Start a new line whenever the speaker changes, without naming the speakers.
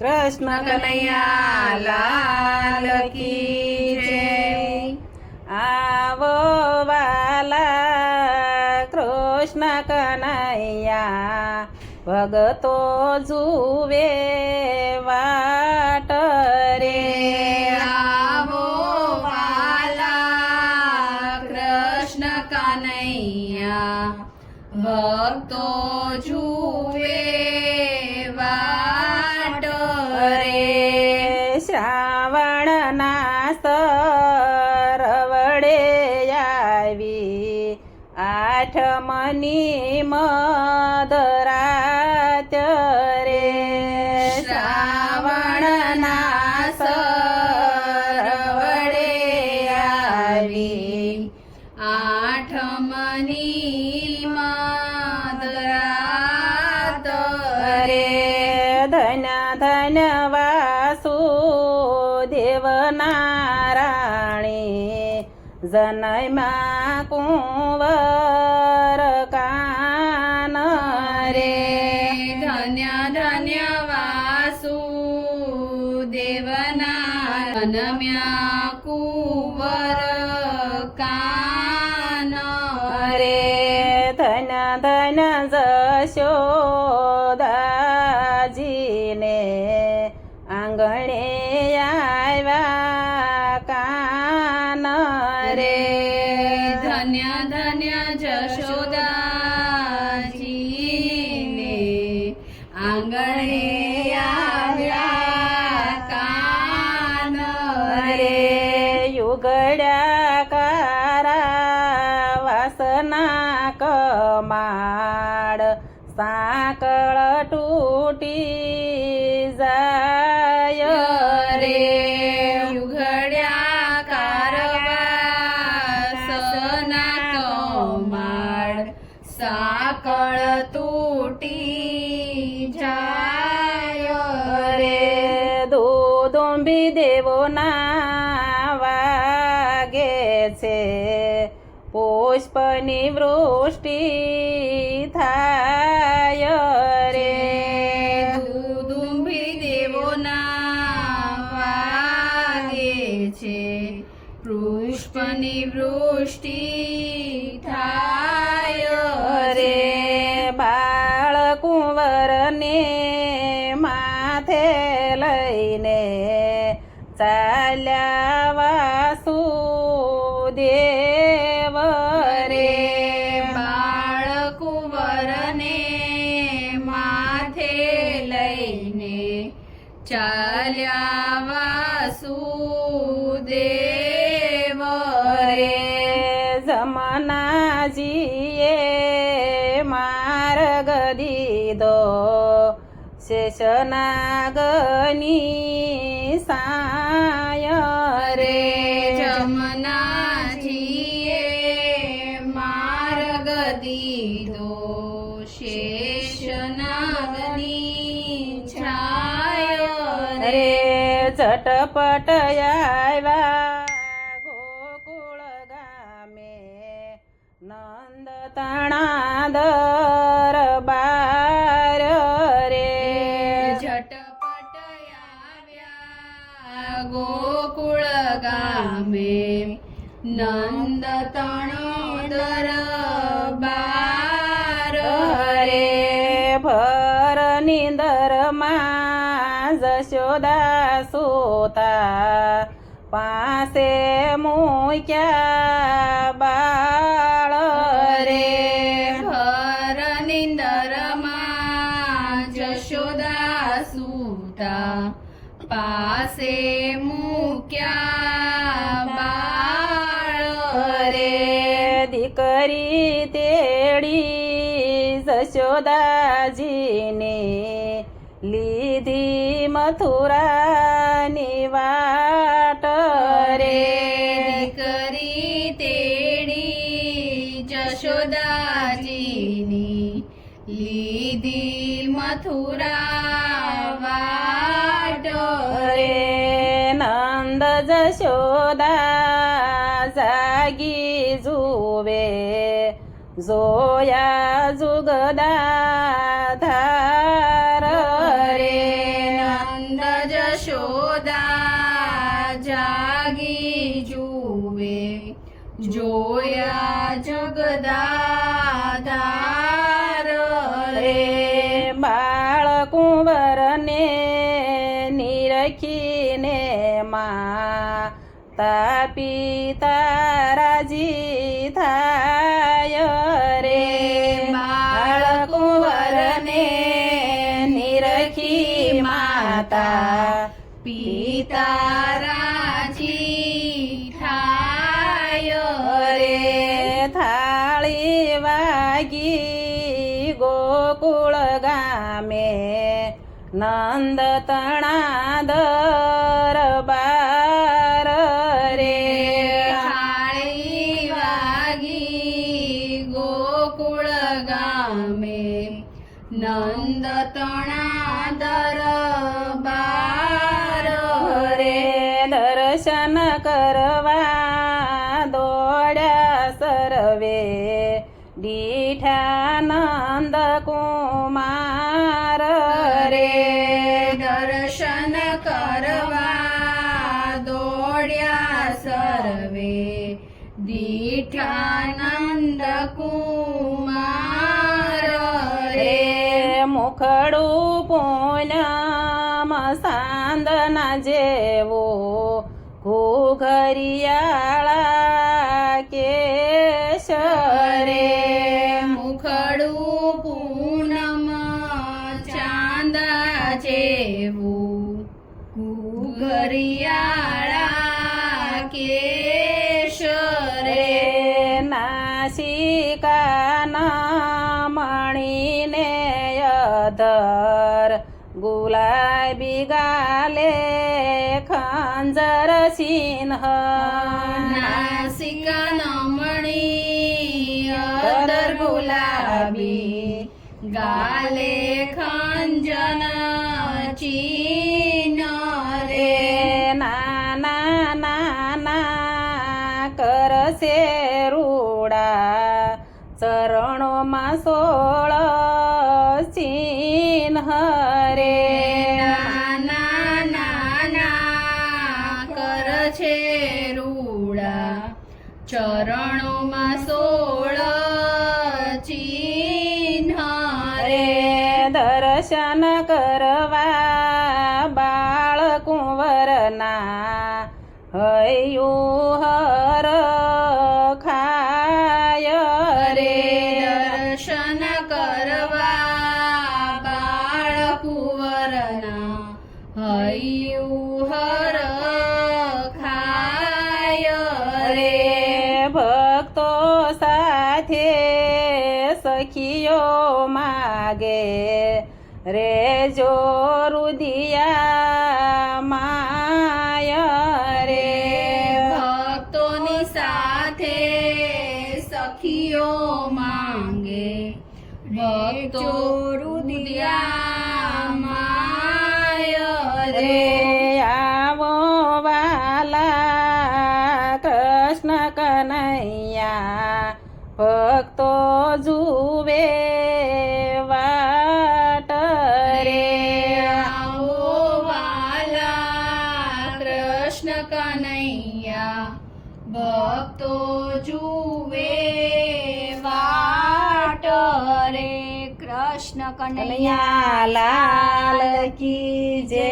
કૃષ્ણ કનૈયા લાલ કી જય. આવો વાલા કૃષ્ણ કનૈયા, ભગતો જુવે વાટ રે.
આવો વાલા કૃષ્ણ કનૈયા, ભક્તો જુએ વાટ રે.
શ્રાવણના સરવડે આવી આઠમની મધરાત રે.
શ્રાવણના સરવડે આવી આઠમની મધરાત રે.
ધન્ય ધન્ય વાસુદેવ નારાયણી, જનયમાં કુંવર કાન રે.
ધન્ય ધન્ય વાસુદેવના જન્મ્યા કુંવર કાન
રે. ધન્ય ધન્ય જશોદાજીને આંગણે આવ્યા કાન રે.
ધન્ય ધન્ય જશોદાજીને આંગણે આવ્યા કાન
રે. યુગડ્યા કારા વાસના કમાડ, સાંકળ તૂટી જાય રે.
યુગડ્યા કારવા સના કમાડ, સાકળ તૂટી જાય
રે. દોદુંબી દેવોના વાગે છે, પુષ્પની વૃષ્ટિ થાય રે.
દુદુંબી દેવોના વાગે છે, પુષ્પની વૃષ્ટિ થાય
રે. બાળ કુંવરને માથે લઈને ચાલ્યા વાસુદેવ રે.
બાળકુંવરને માથે લઈને ચાલ્યા વાસુદેવ રે.
જમનાજીએ માર્ગ દીધો, શેષનાગની સાય રે.
જમનાજીએ માર્ગ દીધો, શેષનાગની છાય રે.
રે. ઝટપટ આવ્યા ગોકુળ ગામે, નંદ તણા દરબાર રે.
ઝટપટ આવ્યા ગોકુળ ગામે, નંદ તણો દરબાર રે.
ભર નિંદરમાં જશોદા સુતા, પાસે મૂક્યા બાળ રે.
ભર નિંદરમાં જશોદા સૂતા, પાસે મૂક્યા બાળ રે.
દીકરી તેડી જશોદાજીને લીધી મથુરાની વાટ રે.
દીકરી તેડી જશોદાજીની લીધી મથુરા વાટ
રે. નંદ જશોદા જાગી જુવે, જોયા જુગદા ધાર રે.
નંદ યશોદા જાગી જુએ જોયા જગદાધાર
રે બાળકુંવરને નિરખીને માતા પિતા રાજી થાય રે બાળકુંવરને નિરખી માતા
પિતા રાજી થાય
રે થાળી વાગી ગોકુળ ગામે નંદ તણા દરબાર રે
થાળી વાગી ગોકુળ ગામે નંદ તણા દરબાર
રે દર્શન કરવા દોડ્યા સર્વે દીઠાનંદ કુમાર રે
દર્શન કરવા દોડ્યા સર્વે દીઠાનંદ કુમાર
રે મુખડું પૂનમ સાંદના જેવો ઘૂઘરિયાળા કેશરે
મુખડું પૂનમ ચાંદા જેવું ઘરિયાળા કેશરે
રે નાસિકાના મણીને અધર ગુલાબી ગાલે ખંજર સિંહ
નાસિકા નમણી અદર ગુલાબી ગાલે ખંજન ચીન રે
નાના નાના કરશે રૂડા ચરણોમાં 16 ચિહ્ન રે
નાના નાના કર છે રૂડા ચરણોમાં 16 ચિહ્ન
રે દર્શન કરવા બાળકુંવરના હૈયું હર ખાય રે
દર્શન કરવા બાળકુંવરના હૈયું હર ખાય
રે ભક્તો સાથે સખીઓ માગે રે જો રુદિયા માય રે
ભક્તોની સાથે સખીઓ માંગે ભક્તો રુદિયા માય
રે આવો વાલા કૃષ્ણ કનૈયા ભક્તો જુવે વાટ રે
આવો વાલા કૃષ્ણ કનૈયા ભક્તો જુવે વાટ રે કૃષ્ણ કનૈયા
કનૈયા લાલ કી જય